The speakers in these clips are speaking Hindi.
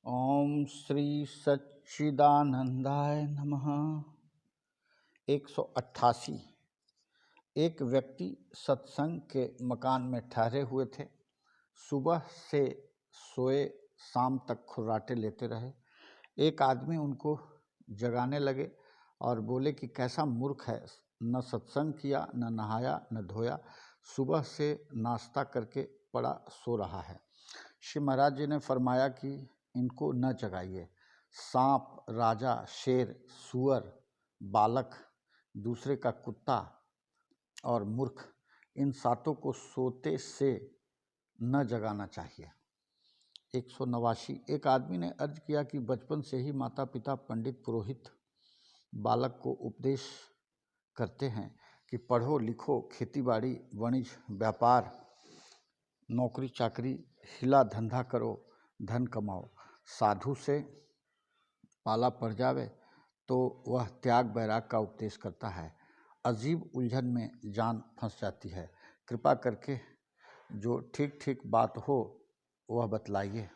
ओम श्री सच्चिदानंदाय नमः। 188। एक व्यक्ति सत्संग के मकान में ठहरे हुए थे। सुबह से सोए शाम तक खुर्राटे लेते रहे। एक आदमी उनको जगाने लगे और बोले कि कैसा मूर्ख है, न सत्संग किया, न नहाया, न धोया, सुबह से नाश्ता करके पड़ा सो रहा है। श्री महाराज जी ने फरमाया कि इनको न जगाइए। सांप, राजा, शेर, सुअर, बालक, दूसरे का कुत्ता और मूर्ख, इन सातों को सोते से न जगाना चाहिए। 189। एक आदमी ने अर्ज किया कि बचपन से ही माता पिता, पंडित, पुरोहित बालक को उपदेश करते हैं कि पढ़ो लिखो, खेती बाड़ी, वाणिज्य, व्यापार, नौकरी चाकरी, हिला धंधा करो, धन कमाओ। साधु से पाला पड़ जावे तो वह त्याग बैराग का उपदेश करता है। अजीब उलझन में जान फंस जाती है। कृपा करके जो ठीक ठीक बात हो वह बतलाइए।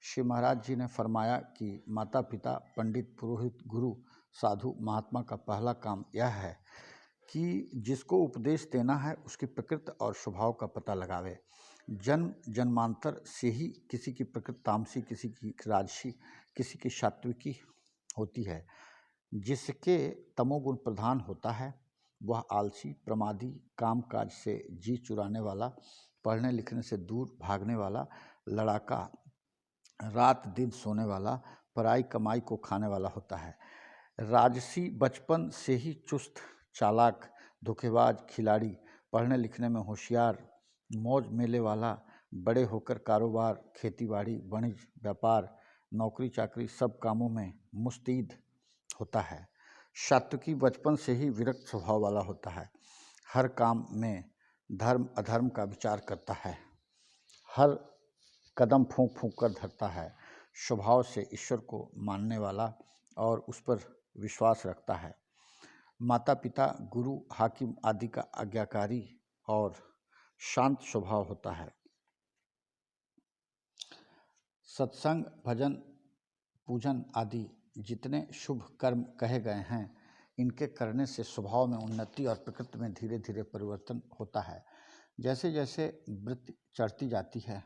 श्री महाराज जी ने फरमाया कि माता पिता, पंडित, पुरोहित, गुरु, साधु, महात्मा का पहला काम यह है कि जिसको उपदेश देना है उसकी प्रकृति और स्वभाव का पता लगावे। जन्म जन्मांतर से ही किसी की प्रकृति तामसी, किसी की राजसी, किसी की सात्विकी होती है। जिसके तमोगुण प्रधान होता है वह आलसी, प्रमादी, कामकाज से जी चुराने वाला, पढ़ने लिखने से दूर भागने वाला, लड़ाका, रात दिन सोने वाला, पराई कमाई को खाने वाला होता है। राजसी बचपन से ही चुस्त, चालाक, धोखेबाज, खिलाड़ी, पढ़ने लिखने में होशियार, मौज मेले वाला, बड़े होकर कारोबार, खेतीबाड़ी, वाणिज्य, व्यापार, नौकरी चाकरी सब कामों में मुस्तैद होता है। सात्विकी बचपन से ही विरक्त स्वभाव वाला होता है। हर काम में धर्म अधर्म का विचार करता है। हर कदम फूंक फूंक कर धरता है। स्वभाव से ईश्वर को मानने वाला और उस पर विश्वास रखता है। माता पिता, गुरु, हाकिम आदि का आज्ञाकारी और शांत स्वभाव होता है। सत्संग, भजन, पूजन आदि जितने शुभ कर्म कहे गए हैं, इनके करने से स्वभाव में उन्नति और प्रकृति में धीरे धीरे परिवर्तन होता है। जैसे जैसे वृत्ति चढ़ती जाती है,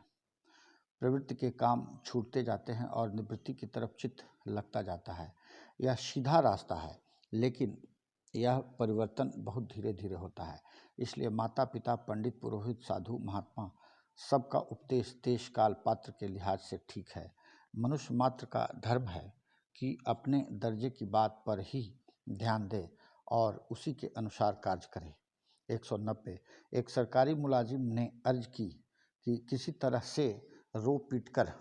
प्रवृत्ति के काम छूटते जाते हैं और निवृत्ति की तरफ चित्त लगता जाता है। यह सीधा रास्ता है, लेकिन यह परिवर्तन बहुत धीरे धीरे होता है। इसलिए माता पिता, पंडित, पुरोहित, साधु, महात्मा सबका उपदेश देश काल पात्र के लिहाज से ठीक है। मनुष्य मात्र का धर्म है कि अपने दर्जे की बात पर ही ध्यान दे और उसी के अनुसार कार्य करे। 190। एक सरकारी मुलाजिम ने अर्ज की कि किसी तरह से रो पीट कर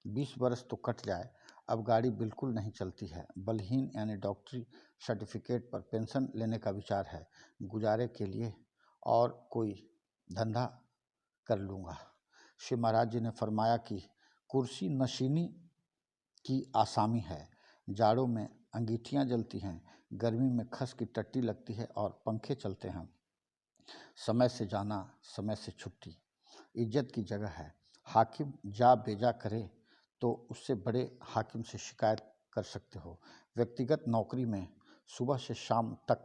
20 बरस तो कट जाए, अब गाड़ी बिल्कुल नहीं चलती है। बलहीन यानी डॉक्टरी सर्टिफिकेट पर पेंशन लेने का विचार है। गुजारे के लिए और कोई धंधा कर लूँगा। श्री महाराज जी ने फरमाया कि कुर्सी नशीनी की आसामी है। जाड़ों में अंगीठियाँ जलती हैं, गर्मी में खस की टट्टी लगती है और पंखे चलते हैं। समय से जाना, समय से छुट्टी इज्जत की जगह है। हाकिम जा बेजा करे तो उससे बड़े हाकिम से शिकायत कर सकते हो। व्यक्तिगत नौकरी में सुबह से शाम तक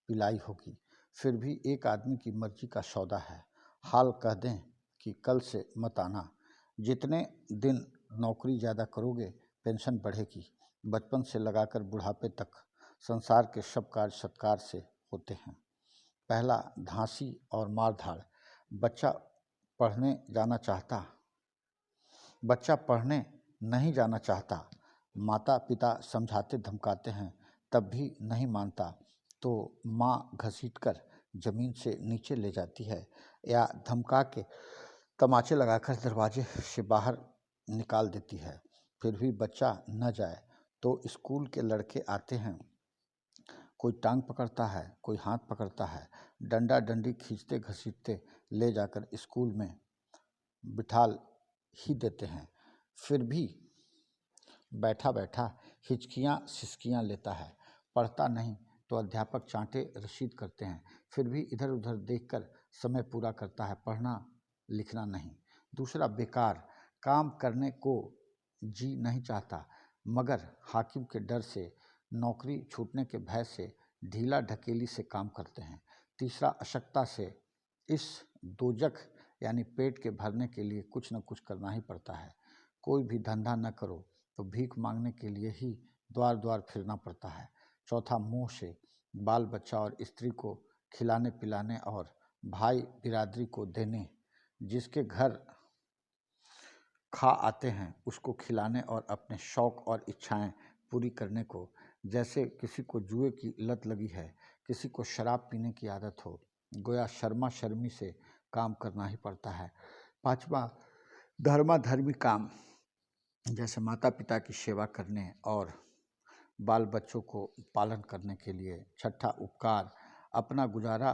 पिलाई होगी, फिर भी एक आदमी की मर्जी का सौदा है। हाल कह दें कि कल से मत आना। जितने दिन नौकरी ज़्यादा करोगे पेंशन बढ़ेगी। बचपन से लगाकर बुढ़ापे तक संसार के सब कार्य सत्कार से होते हैं। पहला, धांसी और मारधाड़। बच्चा पढ़ने नहीं जाना चाहता। माता पिता समझाते धमकाते हैं तब भी नहीं मानता तो माँ घसीटकर जमीन से नीचे ले जाती है या धमका के तमाचे लगाकर दरवाजे से बाहर निकाल देती है। फिर भी बच्चा न जाए तो स्कूल के लड़के आते हैं। कोई टांग पकड़ता है, कोई हाथ पकड़ता है, डंडा डंडी खींचते घसीटते ले जाकर स्कूल में बिठाल ही देते हैं। फिर भी बैठा बैठा हिचकियाँ सिसकियाँ लेता है। पढ़ता नहीं तो अध्यापक चांटे रसीद करते हैं। फिर भी इधर उधर देखकर समय पूरा करता है, पढ़ना लिखना नहीं। दूसरा, बेकार काम करने को जी नहीं चाहता, मगर हाकिम के डर से, नौकरी छूटने के भय से, ढीला ढकेली से काम करते हैं। तीसरा, अशक्ता से। इस दोजख यानी पेट के भरने के लिए कुछ न कुछ करना ही पड़ता है। कोई भी धंधा न करो तो भीख मांगने के लिए ही द्वार द्वार फिरना पड़ता है। चौथा, मोह से। बाल बच्चा और स्त्री को खिलाने पिलाने और भाई बिरादरी को देने, जिसके घर खा आते हैं उसको खिलाने और अपने शौक और इच्छाएं पूरी करने को। जैसे किसी को जुए की लत लगी है, किसी को शराब पीने की आदत हो, गोया शर्मा शर्मी से काम करना ही पड़ता है। पांचवा, धर्माधर्मी काम, जैसे माता पिता की सेवा करने और बाल बच्चों को पालन करने के लिए। छठा, उपकार, अपना गुजारा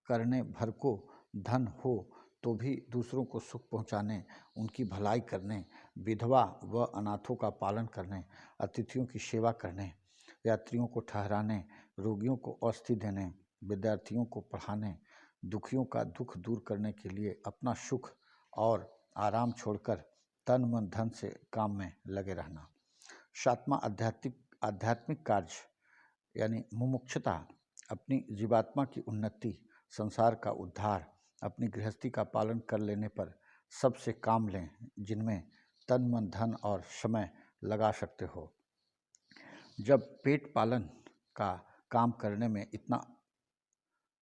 करने भर को धन हो तो भी दूसरों को सुख पहुंचाने, उनकी भलाई करने, विधवा व अनाथों का पालन करने, अतिथियों की सेवा करने, यात्रियों को ठहराने, रोगियों को औषधि देने, विद्यार्थियों को पढ़ाने, दुखियों का दुख दूर करने के लिए अपना सुख और आराम छोड़कर तन मन धन से काम में लगे रहना। सातवां, आध्यात्मिक कार्य यानी मुमुक्षुता, अपनी जीवात्मा की उन्नति, संसार का उद्धार, अपनी गृहस्थी का पालन कर लेने पर सबसे काम लें जिनमें तन मन धन और समय लगा सकते हो। जब पेट पालन का काम करने में इतना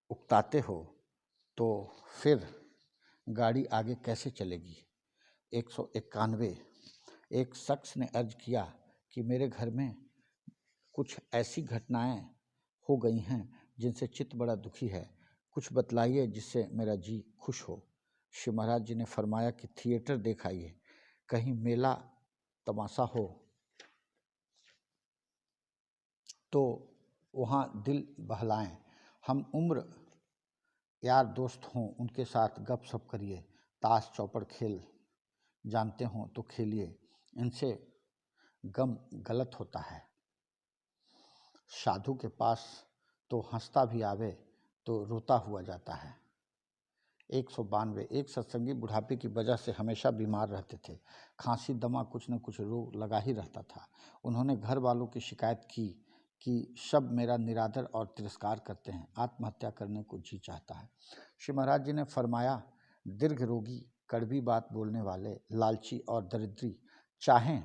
उकताते हो तो फिर गाड़ी आगे कैसे चलेगी। 191, एक शख्स ने अर्ज किया कि मेरे घर में कुछ ऐसी घटनाएं हो गई हैं जिनसे चित्त बड़ा दुखी है, कुछ बतलाइए जिससे मेरा जी खुश हो। श्री महाराज जी ने फरमाया कि थिएटर देख आइए, कहीं मेला तमाशा हो तो वहाँ दिल बहलाएं। हम उम्र यार दोस्त हों उनके साथ गप सप करिए, ताश चौपड़ खेल जानते हों तो खेलिए, इनसे गम गलत होता है। साधु के पास तो हंसता भी आवे तो रोता हुआ जाता है। 192, एक सत्संगी बुढ़ापे की वजह से हमेशा बीमार रहते थे। खांसी दमा कुछ न कुछ रोग लगा ही रहता था। उन्होंने घर वालों की शिकायत की कि सब मेरा निरादर और तिरस्कार करते हैं, आत्महत्या करने को जी चाहता है। श्री महाराज जी ने फरमाया, दीर्घ रोगी, कड़वी बात बोलने वाले, लालची और दरिद्री, चाहें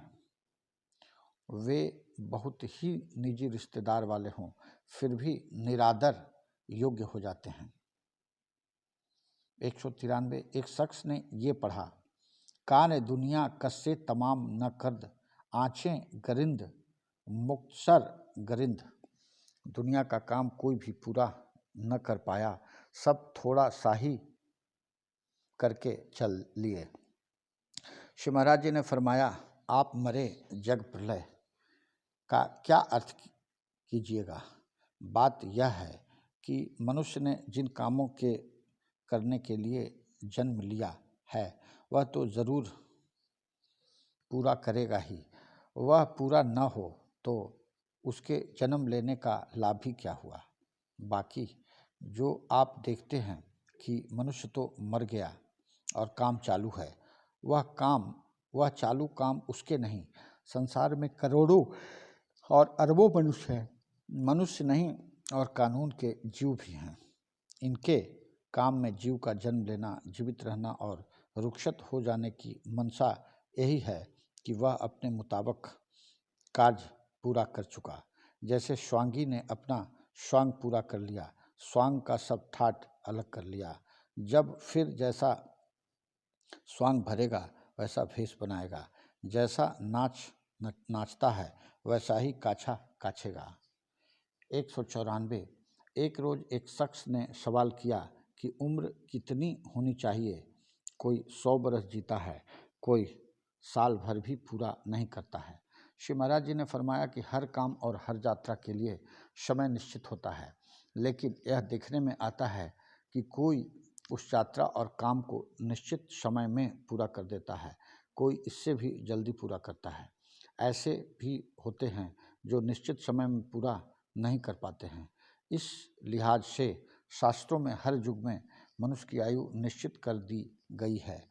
वे बहुत ही निजी रिश्तेदार वाले हों, फिर भी निरादर योग्य हो जाते हैं। 193, एक शख्स ने ये पढ़ा, कान दुनिया कस्से तमाम न कर्द, आँखें गरिंद मुक्तसर गरिंद। दुनिया का काम कोई भी पूरा न कर पाया, सब थोड़ा सा ही करके चल लिए। श्री महाराज जी ने फरमाया, आप मरे जग प्रलय का क्या अर्थ कीजिएगा। बात यह है कि मनुष्य ने जिन कामों के करने के लिए जन्म लिया है वह तो ज़रूर पूरा करेगा ही, वह पूरा न हो तो उसके जन्म लेने का लाभ ही क्या हुआ। बाकी जो आप देखते हैं कि मनुष्य तो मर गया और काम चालू है, वह चालू काम उसके नहीं, संसार में करोड़ों और अरबों मनुष्य हैं, मनुष्य नहीं और कानून के जीव भी हैं। इनके काम में जीव का जन्म लेना, जीवित रहना और रुखसत हो जाने की मंशा यही है कि वह अपने मुताबिक कार्य पूरा कर चुका। जैसे स्वांगी ने अपना स्वांग पूरा कर लिया, स्वांग का सब ठाट अलग कर लिया, जब फिर जैसा स्वांग भरेगा वैसा भेष बनाएगा, जैसा नाचता है वैसा ही काछा काछेगा। 194, एक रोज एक शख्स ने सवाल किया कि उम्र कितनी होनी चाहिए। कोई 100 बरस जीता है, कोई साल भर भी पूरा नहीं करता है। श्री महाराज जी ने फरमाया कि हर काम और हर यात्रा के लिए समय निश्चित होता है, लेकिन यह देखने में आता है कि कोई उस यात्रा और काम को निश्चित समय में पूरा कर देता है, कोई इससे भी जल्दी पूरा करता है। ऐसे भी होते हैं जो निश्चित समय में पूरा नहीं कर पाते हैं। इस लिहाज से शास्त्रों में हर युग में मनुष्य की आयु निश्चित कर दी गई है,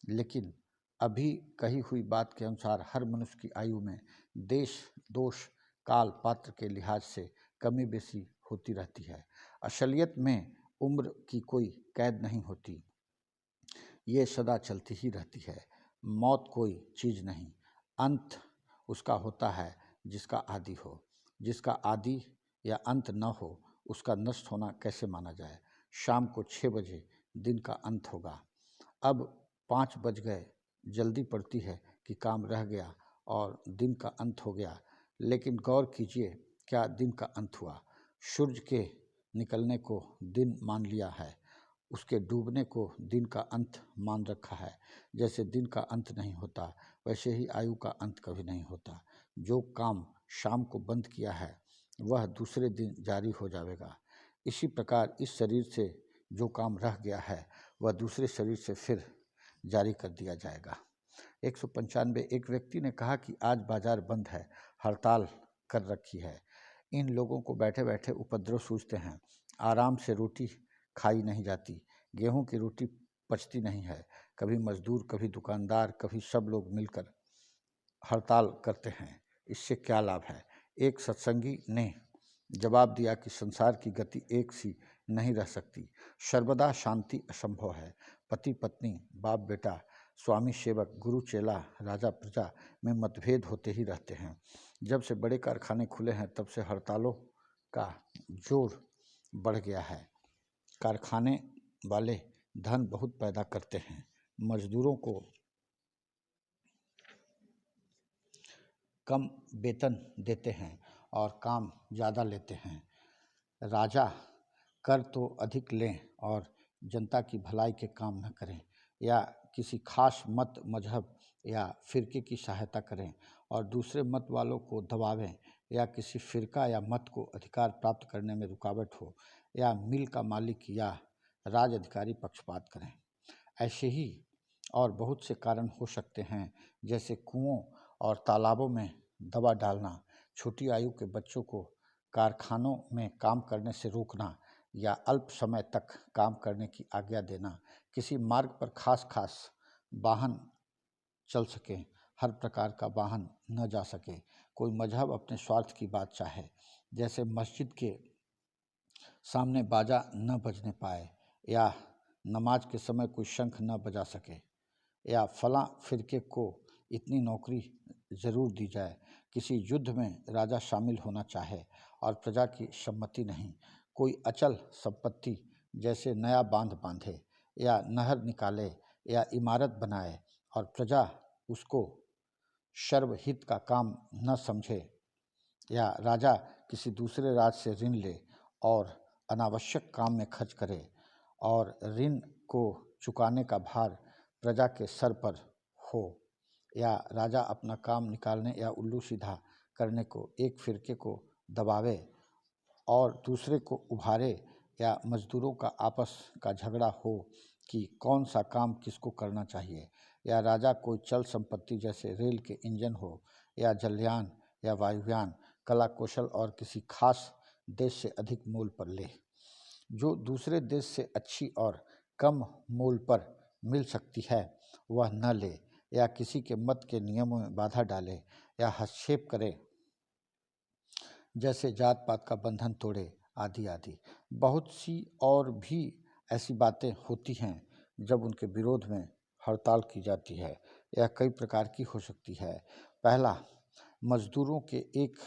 लेकिन अभी कही हुई बात के अनुसार हर मनुष्य की आयु में देश, दोष, काल, पात्र के लिहाज से कमी बेसी होती रहती है। असलियत में उम्र की कोई कैद नहीं होती, ये सदा चलती ही रहती है। मौत कोई चीज़ नहीं, अंत उसका होता है जिसका आदि हो। जिसका आदि या अंत न हो उसका नष्ट होना कैसे माना जाए। शाम को 6 बजे दिन का अंत होगा। अब 5 बज गए, जल्दी पड़ती है कि काम रह गया और दिन का अंत हो गया। लेकिन गौर कीजिए, क्या दिन का अंत हुआ? सूर्य के निकलने को दिन मान लिया है, उसके डूबने को दिन का अंत मान रखा है। जैसे दिन का अंत नहीं होता, वैसे ही आयु का अंत कभी नहीं होता। जो काम शाम को बंद किया है वह दूसरे दिन जारी हो जाएगा। इसी प्रकार इस शरीर से जो काम रह गया है वह दूसरे शरीर से फिर जारी कर दिया जाएगा। 195। एक व्यक्ति ने कहा कि आज बाजार बंद है, हड़ताल कर रखी है। इन लोगों को बैठे बैठे उपद्रव सूझते हैं। आराम से रोटी खाई नहीं जाती, गेहूं की रोटी पचती नहीं है। कभी मजदूर, कभी दुकानदार, कभी सब लोग मिलकर हड़ताल करते हैं। इससे क्या लाभ है? एक सत्संगी ने जवाब दिया कि संसार की गति एक सी नहीं रह सकती। सर्वदा शांति असंभव है। पति पत्नी, बाप बेटा, स्वामी सेवक, गुरु चेला, राजा प्रजा में मतभेद होते ही रहते हैं। जब से बड़े कारखाने खुले हैं तब से हड़तालों का जोर बढ़ गया है। कारखाने वाले धन बहुत पैदा करते हैं, मजदूरों को कम वेतन देते हैं और काम ज़्यादा लेते हैं। राजा कर तो अधिक लें और जनता की भलाई के काम न करें, या किसी खास मत, मजहब या फिरके की सहायता करें और दूसरे मत वालों को दबावें, या किसी फिरका या मत को अधिकार प्राप्त करने में रुकावट हो, या मिल का मालिक या राज अधिकारी पक्षपात करें। ऐसे ही और बहुत से कारण हो सकते हैं, जैसे कुओं और तालाबों में दवा डालना, छोटी आयु के बच्चों को कारखानों में काम करने से रोकना, या अल्प समय तक काम करने की आज्ञा देना। किसी मार्ग पर खास वाहन चल सके, हर प्रकार का वाहन न जा सके। कोई मजहब अपने स्वार्थ की बात चाहे, जैसे मस्जिद के सामने बाजा न बजने पाए, या नमाज के समय कोई शंख न बजा सके, या फलां फिरके को इतनी नौकरी ज़रूर दी जाए। किसी युद्ध में राजा शामिल होना चाहे और प्रजा की सम्मति नहीं। कोई अचल संपत्ति जैसे नया बांध बांधे, या नहर निकाले, या इमारत बनाए और प्रजा उसको सर्वहित का काम न समझे, या राजा किसी दूसरे राज्य से ऋण ले और अनावश्यक काम में खर्च करे और ऋण को चुकाने का भार प्रजा के सर पर हो, या राजा अपना काम निकालने या उल्लू सीधा करने को एक फिरके को दबावे और दूसरे को उभारे, या मजदूरों का आपस का झगड़ा हो कि कौन सा काम किसको करना चाहिए, या राजा कोई चल संपत्ति जैसे रेल के इंजन हो, या जलयान या वायुयान कला कौशल और किसी खास देश से अधिक मूल पर ले, जो दूसरे देश से अच्छी और कम मूल पर मिल सकती है वह न ले, या किसी के मत के नियमों में बाधा डाले या हस्तक्षेप करे, जैसे जात पात का बंधन तोड़े, आदि आदि। बहुत सी और भी ऐसी बातें होती हैं जब उनके विरोध में हड़ताल की जाती है। यह कई प्रकार की हो सकती है। पहला, मजदूरों के एक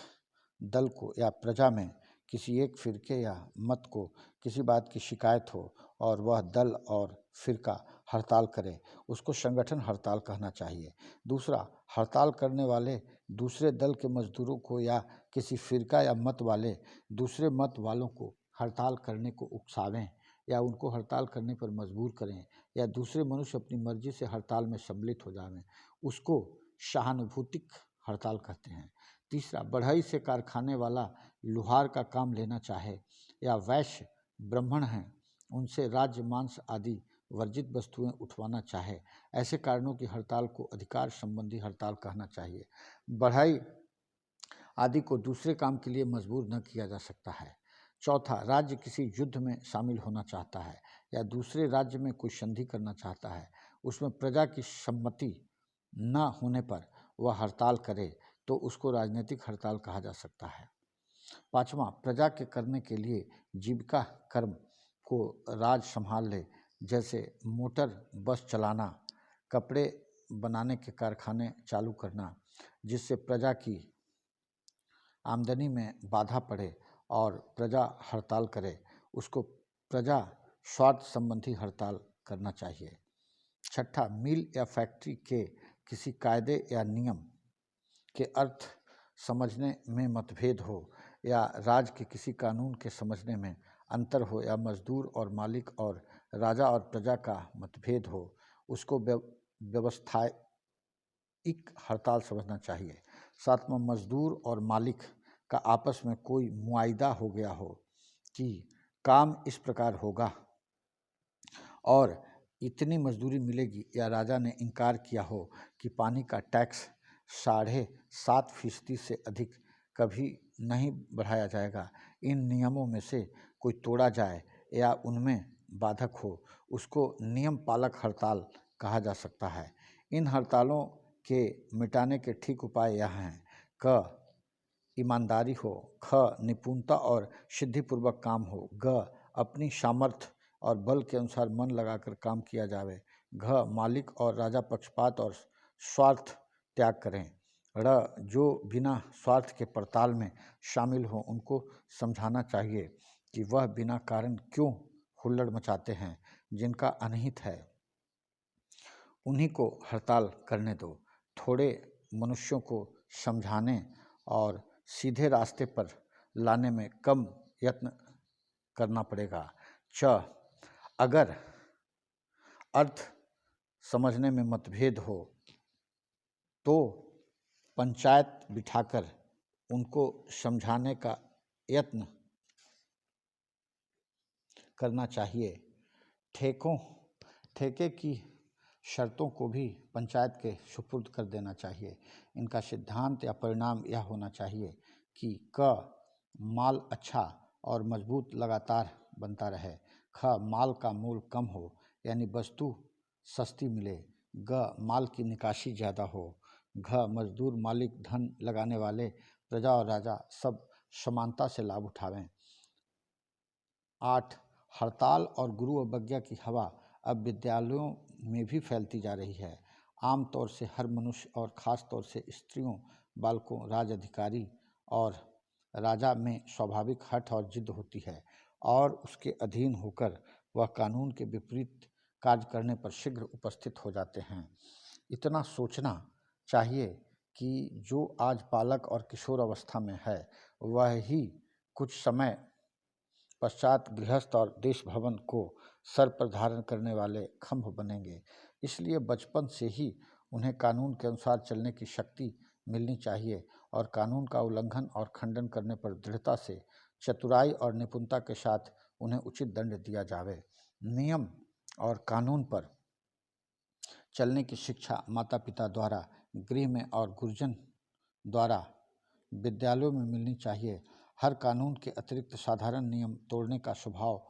दल को या प्रजा में किसी एक फिरके या मत को किसी बात की शिकायत हो और वह दल और फिरका हड़ताल करे, उसको संगठन हड़ताल कहना चाहिए। दूसरा, हड़ताल करने वाले दूसरे दल के मजदूरों को या किसी फिरका या मत वाले दूसरे मत वालों को हड़ताल करने को उकसावें या उनको हड़ताल करने पर मजबूर करें, या दूसरे मनुष्य अपनी मर्जी से हड़ताल में सम्मिलित हो जावें, उसको सहानुभूतिक हड़ताल कहते हैं। तीसरा, बढ़ई से कारखाने वाला लुहार का काम लेना चाहे, या वैश्य ब्राह्मण हैं उनसे राज्य मांस आदि वर्जित वस्तुएं उठवाना चाहे, ऐसे कारणों की हड़ताल को अधिकार संबंधी हड़ताल कहना चाहिए। बढ़ई आदि को दूसरे काम के लिए मजबूर न किया जा सकता है। चौथा, राज्य किसी युद्ध में शामिल होना चाहता है या दूसरे राज्य में कोई संधि करना चाहता है, उसमें प्रजा की सम्मति न होने पर वह हड़ताल करे तो उसको राजनीतिक हड़ताल कहा जा सकता है। पाँचवां, प्रजा के करने के लिए जीविका कर्म को राज संभाल ले, जैसे मोटर बस चलाना, कपड़े बनाने के कारखाने चालू करना, जिससे प्रजा की आमदनी में बाधा पड़े और प्रजा हड़ताल करे, उसको प्रजा स्वार्थ संबंधी हड़ताल करना चाहिए। छठा, मिल या फैक्ट्री के किसी कायदे या नियम के अर्थ समझने में मतभेद हो, या राज्य के किसी कानून के समझने में अंतर हो, या मजदूर और मालिक और राजा और प्रजा का मतभेद हो, उसको व्यवस्थायिक हड़ताल समझना चाहिए। सातवां, मजदूर और मालिक का आपस में कोई मुआयदा हो गया हो कि काम इस प्रकार होगा और इतनी मजदूरी मिलेगी, या राजा ने इनकार किया हो कि पानी का टैक्स 7.5% से अधिक कभी नहीं बढ़ाया जाएगा, इन नियमों में से कोई तोड़ा जाए या उनमें बाधक हो, उसको नियम पालक हड़ताल कहा जा सकता है। इन हड़तालों के मिटाने के ठीक उपाय यह हैं: क, ईमानदारी हो, ख, निपुणता और सिद्धिपूर्वक काम हो, ग, अपनी सामर्थ्य और बल के अनुसार मन लगाकर काम किया जावे, घ, मालिक और राजा पक्षपात और स्वार्थ त्याग करें, ड़, जो बिना स्वार्थ के पड़ताल में शामिल हों उनको समझाना चाहिए कि वह बिना कारण क्यों हुल्लड़ मचाते हैं, जिनका अनहित है उन्हीं को हड़ताल करने दो। थोड़े मनुष्यों को समझाने और सीधे रास्ते पर लाने में कम यत्न करना पड़ेगा। च, अगर अर्थ समझने में मतभेद हो तो पंचायत बिठाकर उनको समझाने का यत्न करना चाहिए। ठेके की शर्तों को भी पंचायत के सुपुर्द कर देना चाहिए। इनका सिद्धांत या परिणाम यह होना चाहिए कि क, माल अच्छा और मजबूत लगातार बनता रहे, ख, माल का मूल्य कम हो यानी वस्तु सस्ती मिले, ग, माल की निकासी ज़्यादा हो, घ, मजदूर, मालिक, धन लगाने वाले, प्रजा और राजा सब समानता से लाभ उठावें। 8, हड़ताल और गुरु अवज्ञा की हवा अब विद्यालयों में भी फैलती जा रही है। आम तौर से हर मनुष्य और ख़ास तौर से स्त्रियों, बालकों, राज अधिकारी और राजा में स्वाभाविक हठ और जिद होती है और उसके अधीन होकर वह कानून के विपरीत कार्य करने पर शीघ्र उपस्थित हो जाते हैं। इतना सोचना चाहिए कि जो आज बालक और किशोर अवस्था में है वह ही कुछ समय पश्चात गृहस्थ और देश भवन को सर पर धारण करने वाले खंभ बनेंगे। इसलिए बचपन से ही उन्हें कानून के अनुसार चलने की शक्ति मिलनी चाहिए और कानून का उल्लंघन और खंडन करने पर दृढ़ता से, चतुराई और निपुणता के साथ उन्हें उचित दंड दिया जावे। नियम और कानून पर चलने की शिक्षा माता पिता द्वारा गृह में और गुरुजन द्वारा विद्यालयों में मिलनी चाहिए। हर कानून के अतिरिक्त साधारण नियम तोड़ने का स्वभाव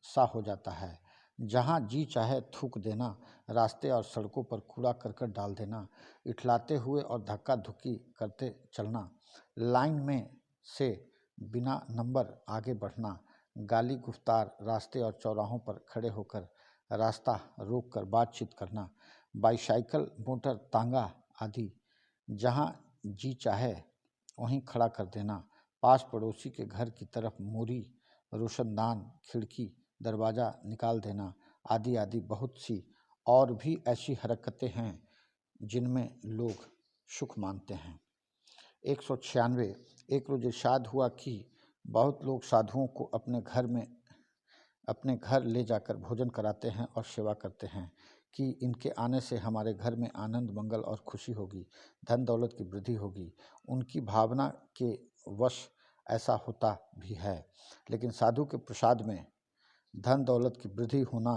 सा हो जाता है। जहाँ जी चाहे थूक देना, रास्ते और सड़कों पर कूड़ा करकट डाल देना, इठलाते हुए और धक्का धुक्की करते चलना, लाइन में से बिना नंबर आगे बढ़ना, गाली गुफ्तार, रास्ते और चौराहों पर खड़े होकर रास्ता रोककर बातचीत करना, बाईसाइकिल, मोटर, तांगा आदि जहाँ जी चाहे वहीं खड़ा कर देना, पास पड़ोसी के घर की तरफ मोरी, रोशनदान, खिड़की, दरवाज़ा निकाल देना आदि आदि बहुत सी और भी ऐसी हरकतें हैं जिनमें लोग सुख मानते हैं। 196 एक रोज इरशाद हुआ कि बहुत लोग साधुओं को अपने घर ले जाकर भोजन कराते हैं और सेवा करते हैं कि इनके आने से हमारे घर में आनंद, मंगल और खुशी होगी, धन दौलत की वृद्धि होगी। उनकी भावना के वश ऐसा होता भी है, लेकिन साधु के प्रसाद में धन दौलत की वृद्धि होना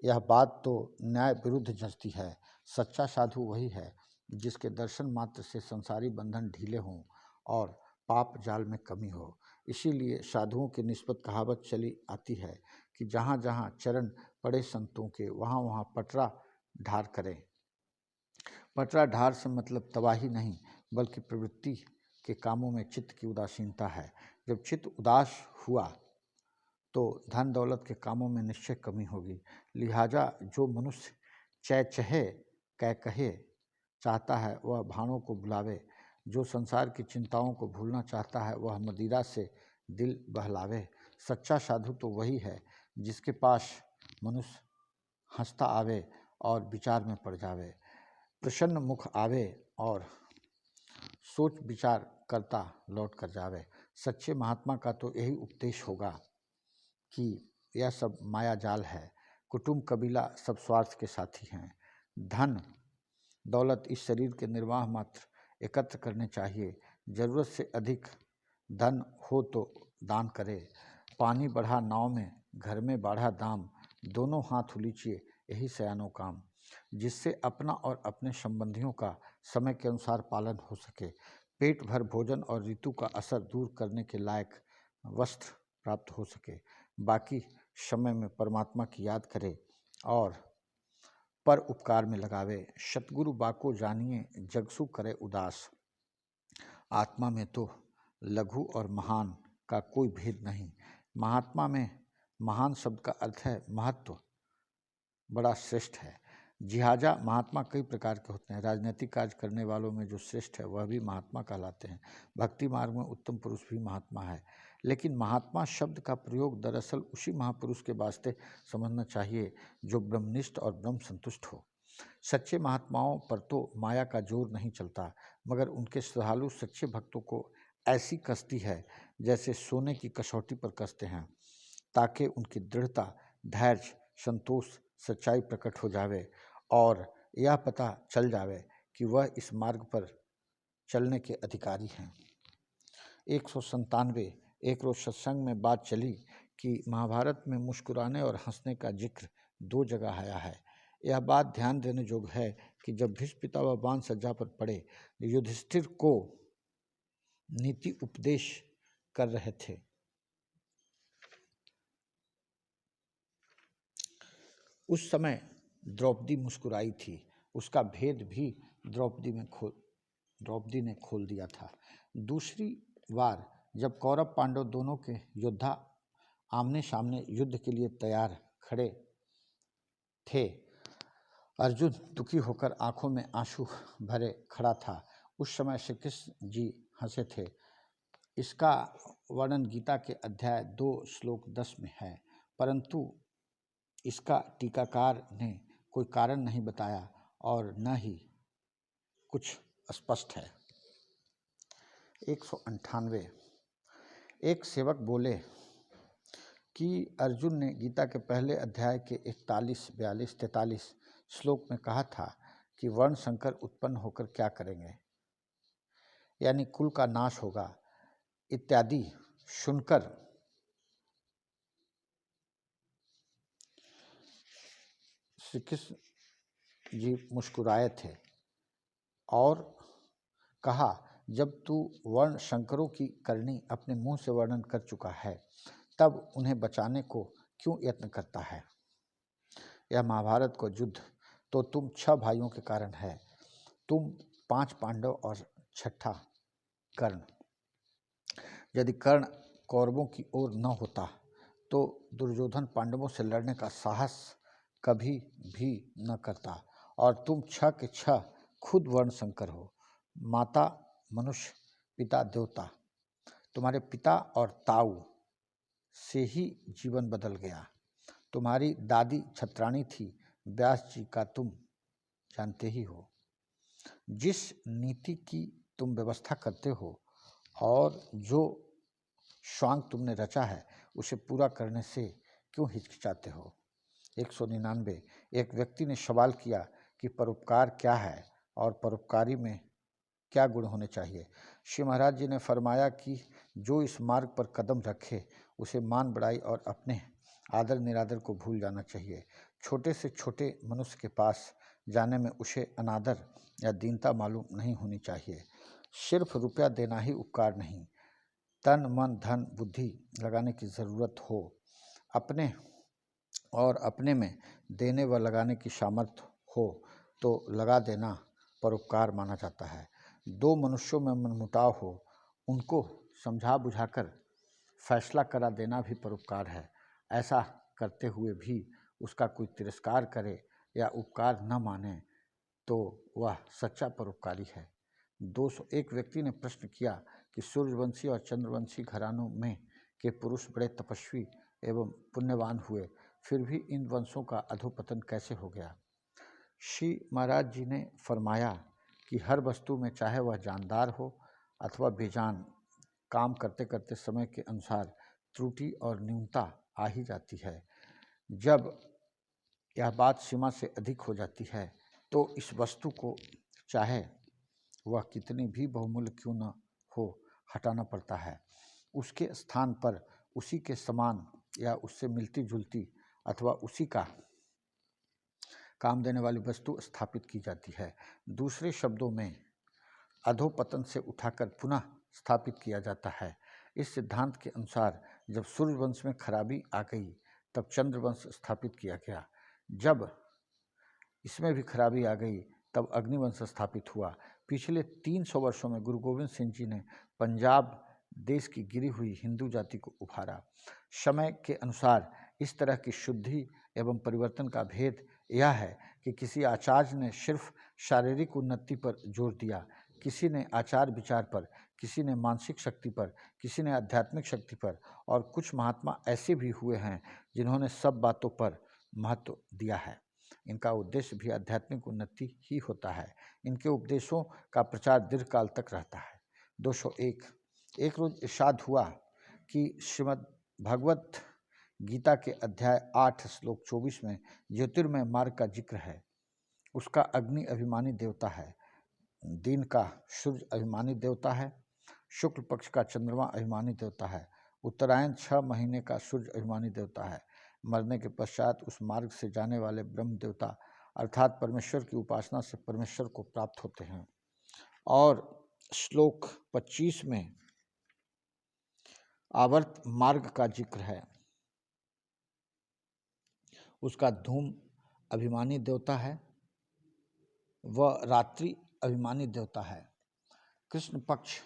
यह बात तो न्याय विरुद्ध जचती है। सच्चा साधु वही है जिसके दर्शन मात्र से संसारी बंधन ढीले हों और पाप जाल में कमी हो। इसीलिए साधुओं की निस्बत कहावत चली आती है कि जहाँ जहाँ चरण पड़े संतों के वहाँ वहाँ पटरा ढार करें। पटरा ढार से मतलब तबाही नहीं, बल्कि प्रवृत्ति के कामों में चित्त की उदासीनता है। जब चित्त उदास हुआ तो धन दौलत के कामों में निश्चय कमी होगी। लिहाजा जो मनुष्य चह चहे कह कहे चाहता है वह भाणों को बुलावे, जो संसार की चिंताओं को भूलना चाहता है वह मदिरा से दिल बहलावे। सच्चा साधु तो वही है जिसके पास मनुष्य हंसता आवे और विचार में पड़ जावे, प्रसन्न मुख आवे और सोच विचार करता लौट कर जावे। सच्चे महात्मा का तो यही उपदेश होगा कि यह सब माया जाल है, कुटुंब कबीला सब स्वार्थ के साथी हैं। धन दौलत इस शरीर के निर्वाह मात्र एकत्र करने चाहिए। जरूरत से अधिक धन हो तो दान करे। पानी बढ़ा नाव में, घर में बढ़ा दाम, दोनों हाथ उलीचिए यही सयानों काम। जिससे अपना और अपने संबंधियों का समय के अनुसार पालन हो सके, पेट भर भोजन और ऋतु का असर दूर करने के लायक वस्त्र प्राप्त हो सके। बाकी समय में परमात्मा की याद करे और पर उपकार में लगावे। सतगुरु बाको जानिए जगसु करे उदास। आत्मा में तो लघु और महान का कोई भेद नहीं। महात्मा में महान शब्द का अर्थ है महत्व, बड़ा श्रेष्ठ है। जिहाजा महात्मा कई प्रकार के होते हैं। राजनीतिक कार्य करने वालों में जो श्रेष्ठ है वह भी महात्मा कहलाते हैं। भक्ति मार्ग में उत्तम पुरुष भी महात्मा है। लेकिन महात्मा शब्द का प्रयोग दरअसल उसी महापुरुष के वास्ते समझना चाहिए जो ब्रह्मनिष्ठ और ब्रह्म संतुष्ट हो। सच्चे महात्माओं पर तो माया का जोर नहीं चलता, मगर उनके श्रद्धालु सच्चे भक्तों को ऐसी कसती है जैसे सोने की कसौटी पर कसते हैं, ताकि उनकी दृढ़ता, धैर्य, संतोष, सच्चाई प्रकट हो जावे और यह पता चल जावे कि वह इस मार्ग पर चलने के अधिकारी हैं। 197। एक रोज सत्संग में बात चली कि महाभारत में मुस्कुराने और हंसने का जिक्र 2 जगह आया है। यह बात ध्यान देने योग्य है कि जब भीष्म पितामह बाण सज्जा पर पड़े युधिष्ठिर को नीति उपदेश कर रहे थे, उस समय द्रौपदी मुस्कुराई थी। उसका भेद भी द्रौपदी ने खोल दिया था। दूसरी बार जब कौरव पांडव दोनों के योद्धा आमने सामने युद्ध के लिए तैयार खड़े थे, अर्जुन दुखी होकर आंखों में आंसू भरे खड़ा था। उस समय श्री कृष्ण जी हंसे थे। इसका वर्णन गीता के अध्याय 2 श्लोक 10 में है, परंतु इसका टीकाकार ने कोई कारण नहीं बताया और न ही कुछ स्पष्ट है। 198। एक सेवक बोले कि अर्जुन ने गीता के पहले अध्याय के 41, 42, 43 श्लोक में कहा था कि वर्ण संकर उत्पन्न होकर क्या करेंगे, यानी कुल का नाश होगा इत्यादि सुनकर श्री कृष्ण जी मुस्कुराए थे और कहा, जब तू वर्ण शंकरों की करनी अपने मुंह से वर्णन कर चुका है तब उन्हें बचाने को क्यों यत्न करता है। यह महाभारत को युद्ध तो तुम 6 भाइयों के कारण है, तुम 5 पांडव और 6ठा कर्ण। यदि कर्ण कौरवों की ओर न होता तो दुर्योधन पांडवों से लड़ने का साहस कभी भी न करता, और तुम 6 के 6 खुद वर्ण संकर हो। माता मनुष्य, पिता देवता। तुम्हारे पिता और ताऊ से ही जीवन बदल गया। तुम्हारी दादी छत्राणी थी, व्यास जी का तुम जानते ही हो। जिस नीति की तुम व्यवस्था करते हो और जो स्वांग तुमने रचा है उसे पूरा करने से क्यों हिचकिचाते हो। 199। एक व्यक्ति ने सवाल किया कि परोपकार क्या है और परोपकारी में क्या गुण होने चाहिए। श्री महाराज जी ने फरमाया कि जो इस मार्ग पर कदम रखे उसे मान बढ़ाई और अपने आदर निरादर को भूल जाना चाहिए। छोटे से छोटे मनुष्य के पास जाने में उसे अनादर या दीनता मालूम नहीं होनी चाहिए। सिर्फ रुपया देना ही उपकार नहीं, तन मन धन बुद्धि लगाने की ज़रूरत हो। अपने और अपने में देने व लगाने की सामर्थ्य हो तो लगा देना परोपकार माना जाता है। दो मनुष्यों में मनमुटाव हो, उनको समझा बुझाकर फैसला करा देना भी परोपकार है। ऐसा करते हुए भी उसका कोई तिरस्कार करे या उपकार न माने तो वह सच्चा परोपकारी है। 201 व्यक्ति ने प्रश्न किया कि सूर्यवंशी और चंद्रवंशी घरानों में के पुरुष बड़े तपस्वी एवं पुण्यवान हुए, फिर भी इन वंशों का अधोपतन कैसे हो गया। श्री महाराज जी ने फरमाया कि हर वस्तु में, चाहे वह जानदार हो अथवा बेजान, काम करते करते समय के अनुसार त्रुटि और न्यूनता आ ही जाती है। जब यह बात सीमा से अधिक हो जाती है तो इस वस्तु को, चाहे वह कितनी भी बहुमूल्य क्यों न हो, हटाना पड़ता है। उसके स्थान पर उसी के समान या उससे मिलती जुलती अथवा उसी का काम देने वाली वस्तु स्थापित की जाती है। दूसरे शब्दों में, अधोपतन से उठाकर पुनः स्थापित किया जाता है। इस सिद्धांत के अनुसार जब सूर्यवंश में खराबी आ गई तब चंद्रवंश स्थापित किया गया। जब इसमें भी खराबी आ गई तब अग्निवंश स्थापित हुआ। पिछले 300 वर्षों में गुरु गोविंद सिंह जी ने पंजाब देश की गिरी हुई हिंदू जाति को उभारा। समय के अनुसार इस तरह की शुद्धि एवं परिवर्तन का भेद यह है कि किसी आचार्य ने सिर्फ शारीरिक उन्नति पर जोर दिया, किसी ने आचार विचार पर, किसी ने मानसिक शक्ति पर, किसी ने आध्यात्मिक शक्ति पर, और कुछ महात्मा ऐसे भी हुए हैं जिन्होंने सब बातों पर महत्व दिया है। इनका उद्देश्य भी आध्यात्मिक उन्नति ही होता है। इनके उपदेशों का प्रचार दीर्घकाल तक रहता है। 201 एक रोज इरशाद हुआ कि श्रीमद् भगवत गीता के अध्याय 8 श्लोक 24 में ज्योतिर्मय मार्ग का जिक्र है। उसका अग्नि अभिमानी देवता है, दिन का सूर्य अभिमानी देवता है, शुक्ल पक्ष का चंद्रमा अभिमानी देवता है, उत्तरायण 6 महीने का सूर्य अभिमानी देवता है। मरने के पश्चात उस मार्ग से जाने वाले ब्रह्म देवता अर्थात परमेश्वर की उपासना से परमेश्वर को प्राप्त होते हैं। और श्लोक 25 में आवर्त मार्ग का जिक्र है। उसका धूम अभिमानी देवता है, वह रात्रि अभिमानी देवता है, कृष्ण पक्ष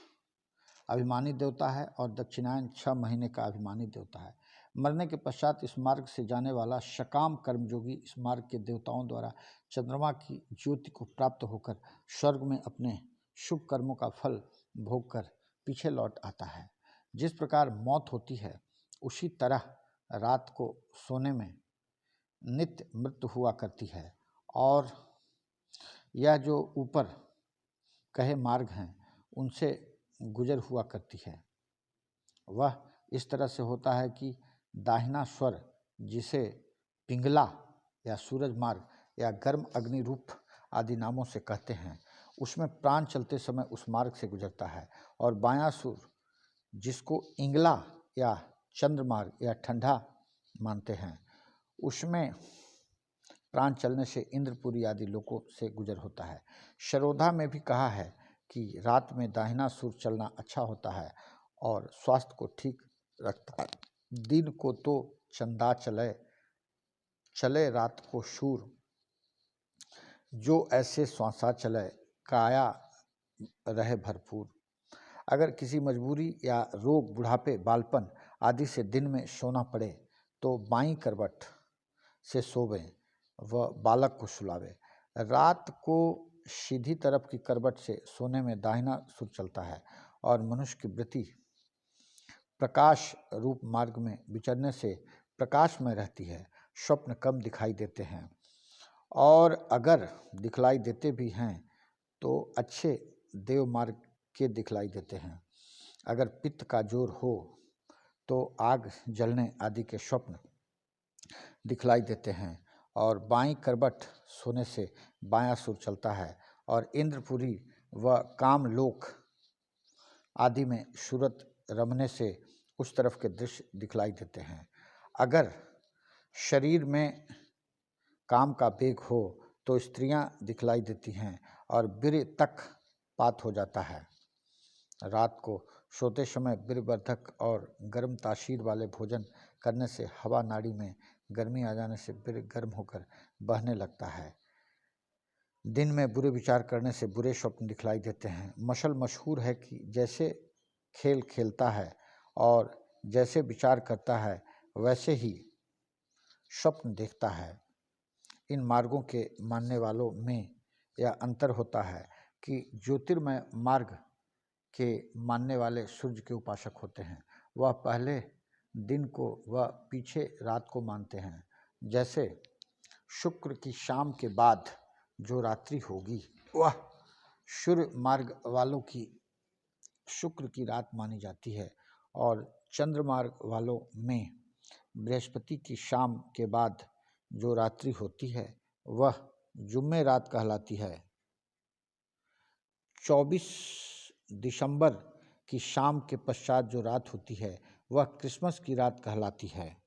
अभिमानी देवता है और दक्षिणायन 6 महीने का अभिमानी देवता है। मरने के पश्चात इस मार्ग से जाने वाला सकाम कर्मयोगी इस मार्ग के देवताओं द्वारा चंद्रमा की ज्योति को प्राप्त होकर स्वर्ग में अपने शुभ कर्मों का फल भोग कर पीछे लौट आता है। जिस प्रकार मौत होती है उसी तरह रात को सोने में नित्य मृत्यु हुआ करती है। और यह जो ऊपर कहे मार्ग हैं उनसे गुजर हुआ करती है। वह इस तरह से होता है कि दाहिना स्वर, जिसे पिंगला या सूरज मार्ग या गर्म अग्नि रूप आदि नामों से कहते हैं, उसमें प्राण चलते समय उस मार्ग से गुजरता है। और बायां सुर, जिसको इंगला या चंद्र मार्ग या ठंडा मानते हैं, उसमें प्राण चलने से इंद्रपुरी आदि लोकों से गुजर होता है। शरोधा में भी कहा है कि रात में दाहिना सुर चलना अच्छा होता है और स्वास्थ्य को ठीक रखता है। दिन को तो चंदा चले चले, रात को शूर, जो ऐसे श्वासा चले, काया रहे भरपूर। अगर किसी मजबूरी या रोग, बुढ़ापे, बालपन आदि से दिन में सोना पड़े तो बाईं करवट से सोवें व बालक को सुलावे। रात को सीधी तरफ की करवट से सोने में दाहिना सुर चलता है और मनुष्य की वृत्ति प्रकाश रूप मार्ग में विचरने से प्रकाश में रहती है। स्वप्न कम दिखाई देते हैं और अगर दिखलाई देते भी हैं तो अच्छे देव मार्ग के दिखलाई देते हैं। अगर पित्त का जोर हो तो आग जलने आदि के स्वप्न दिखलाई देते हैं। और बाईं करवट सोने से बायां सुर चलता है और इंद्रपुरी व कामलोक आदि में सूरत रमने से उस तरफ के दृश्य दिखलाई देते हैं। अगर शरीर में काम का वेग हो तो स्त्रियां दिखलाई देती हैं और वीर्य तक पात हो जाता है। रात को सोते समय वीर्यवर्धक और गर्म तासीर वाले भोजन करने से हवा नाड़ी में गर्मी आ जाने से वीर्य गर्म होकर बहने लगता है। दिन में बुरे विचार करने से बुरे स्वप्न दिखलाई देते हैं। मशल मशहूर है कि जैसे खेल खेलता है और जैसे विचार करता है वैसे ही स्वप्न देखता है। इन मार्गों के मानने वालों में यह अंतर होता है कि ज्योतिर्मय मार्ग के मानने वाले सूर्य के उपासक होते हैं। वह पहले दिन को व पीछे रात को मानते हैं। जैसे शुक्र की शाम के बाद जो रात्रि होगी वह सूर्य मार्ग वालों की शुक्र की रात मानी जाती है और चंद्र मार्ग वालों में बृहस्पति की शाम के बाद जो रात्रि होती है वह जुम्मे रात कहलाती है। 24 दिसंबर की शाम के पश्चात जो रात होती है वह क्रिसमस की रात कहलाती है।